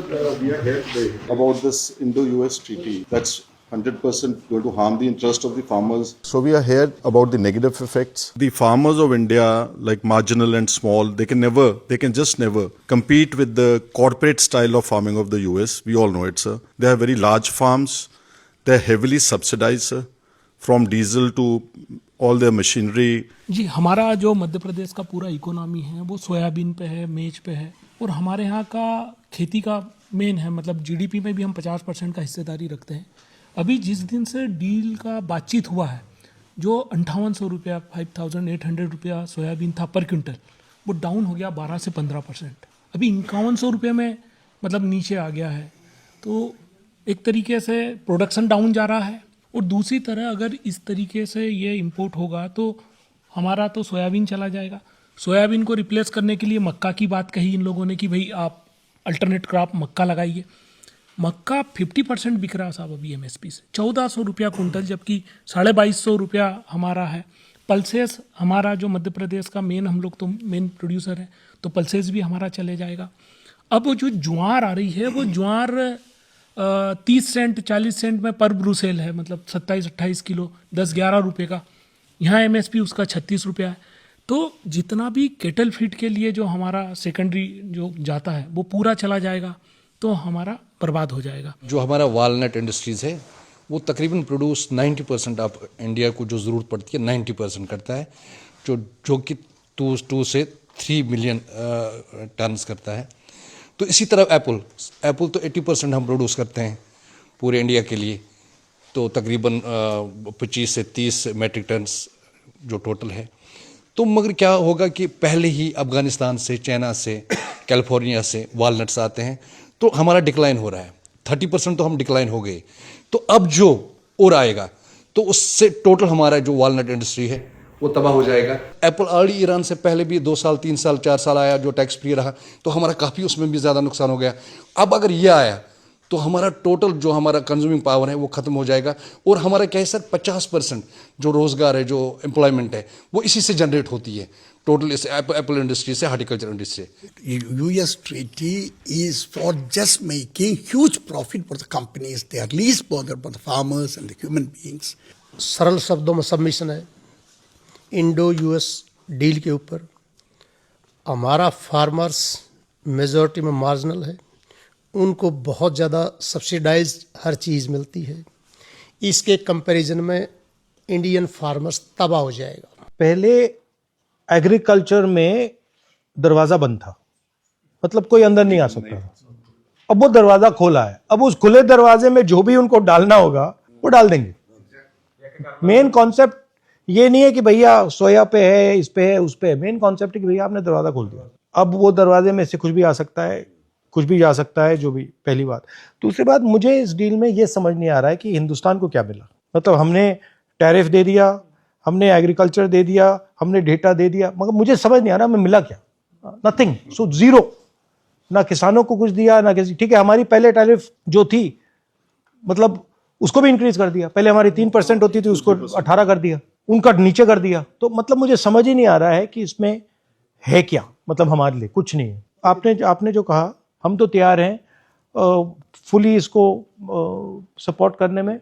We are here today about this Indo-US treaty that's 100% going to harm the interest of the farmers. So we are here about the negative effects. The farmers of India, like marginal and small, they can just never compete with the corporate style of farming of the US. We all know it, sir. They have very large farms. They are heavily subsidized, sir, from diesel to all their machinery. जी, हमारा जो मध्य प्रदेश का पूरा economy है वो soybean पे है, मेज पे है, और हमारे यहाँ का खेती का मेन है, मतलब जीडीपी में भी हम 50% का हिस्सेदारी रखते हैं। अभी जिस दिन से डील का बातचीत हुआ है, जो 5800 रुपया 5800 रुपया सोयाबीन था पर क्विंटल, वो डाउन हो गया 12 से 15%। अभी 5100 रुपये में मतलब नीचे आ गया है। तो एक तरीके से प्रोडक्शन डाउन जा रहा है, और दूसरी तरह अगर इस तरीके से ये इंपोर्ट होगा तो हमारा तो सोयाबीन चला जाएगा। सोयाबीन को रिप्लेस करने के लिए मक्का की बात कही इन लोगों ने कि भाई आप अल्टरनेट क्रॉप मक्का लगाइए। मक्का 50% बिक रहा साहब अभी एमएसपी से, 1400 रुपया कुंटल, जबकि 2250 रुपया हमारा है। पल्सेस हमारा जो मध्य प्रदेश का हम लोग तो मेन प्रोड्यूसर है, तो पल्सेस भी हमारा चले जाएगा। अब वो जो ज्वार आ रही है, वो ज्वार 30 सेंट 40 सेंट में पर ब्रूसेल है, मतलब 27-28 किलो 10-11 रुपये का। यहाँ एमएसपी उसका 36 रुपया है। तो जितना भी केटल फीड के लिए जो हमारा सेकेंडरी जो जाता है वो पूरा चला जाएगा, तो हमारा बर्बाद हो जाएगा। जो हमारा वालनट इंडस्ट्रीज़ है वो तकरीबन प्रोड्यूस 90% ऑफ इंडिया को जो ज़रूरत पड़ती है 90% करता है, जो कि 2 से 3 मिलियन टन्स करता है। तो इसी तरह एप्पल तो 80% हम प्रोड्यूस करते हैं पूरे इंडिया के लिए, तो तकरीबन 25 से 30 मेट्रिक टन्स जो टोटल है। तो मगर क्या होगा कि पहले ही अफ़गानिस्तान से, चाइना से, कैलिफोर्निया से वालनट्स आते हैं, तो हमारा डिक्लाइन हो रहा है। 30% तो हम डिक्लाइन हो गए, तो अब जो और आएगा तो उससे टोटल हमारा जो वालनट इंडस्ट्री है वो तबाह हो जाएगा। एप्पल ऑलरेडी ईरान से पहले भी 2 साल 3 साल 4 साल आया, जो टैक्स फ्री रहा, तो हमारा काफ़ी उसमें भी ज़्यादा नुकसान हो गया। अब अगर ये आया तो हमारा टोटल जो हमारा कंज्यूमिंग पावर है वो ख़त्म हो जाएगा, और हमारा क्या है सर, 50% जो रोज़गार है, जो एम्प्लॉयमेंट है, वो इसी से जनरेट होती है, टोटल इस एप्पल इंडस्ट्री से, हार्टिकल्चर इंडस्ट्री से। US treaty is for just making huge profit for the companies. They are least bothered about the farmers and the human beings. सरल शब्दों में सबमिशन है इंडो यूएस डील के ऊपर। हमारा फार्मर्स मेजॉरिटी में मार्जिनल है, उनको बहुत ज़्यादा सब्सिडाइज्ड हर चीज़ मिलती है। इसके कंपैरिजन में इंडियन फार्मर्स तबाह हो जाएगा। पहले एग्रीकल्चर में दरवाज़ा बंद था, मतलब कोई अंदर नहीं आ सकता था। अब वो दरवाज़ा खोला है, अब उस खुले दरवाजे में जो भी उनको डालना होगा वो डाल देंगे। मेन कॉन्सेप्ट ये नहीं है कि भैया सोया पे है, इस पे है, उस पे है। मेन कॉन्सेप्ट है कि भैया आपने दरवाज़ा खोल दिया, अब वो दरवाजे में से कुछ भी आ सकता है, कुछ भी जा सकता है, जो भी। पहली बात। दूसरी बात, मुझे इस डील में ये समझ नहीं आ रहा है कि हिंदुस्तान को क्या मिला। मतलब हमने टैरिफ दे दिया, हमने एग्रीकल्चर दे दिया, हमने डेटा दे दिया, मगर मुझे समझ नहीं आ रहा हमें मिला क्या। Nothing, so zero. ना किसानों को कुछ दिया, ना किसी। ठीक है, हमारी पहले टैरिफ जो थी, मतलब उसको भी इंक्रीज कर दिया। पहले हमारी 3% होती थी, उसको 18 कर दिया, उनका नीचे कर दिया। तो मतलब मुझे समझ ही नहीं आ रहा है कि इसमें है क्या, मतलब हमारे लिए कुछ नहीं है। आपने जो कहा, हम तो तैयार हैं फुली इसको सपोर्ट करने में,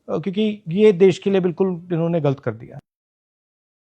क्योंकि ये देश के लिए बिल्कुल इन्होंने गलत कर दिया।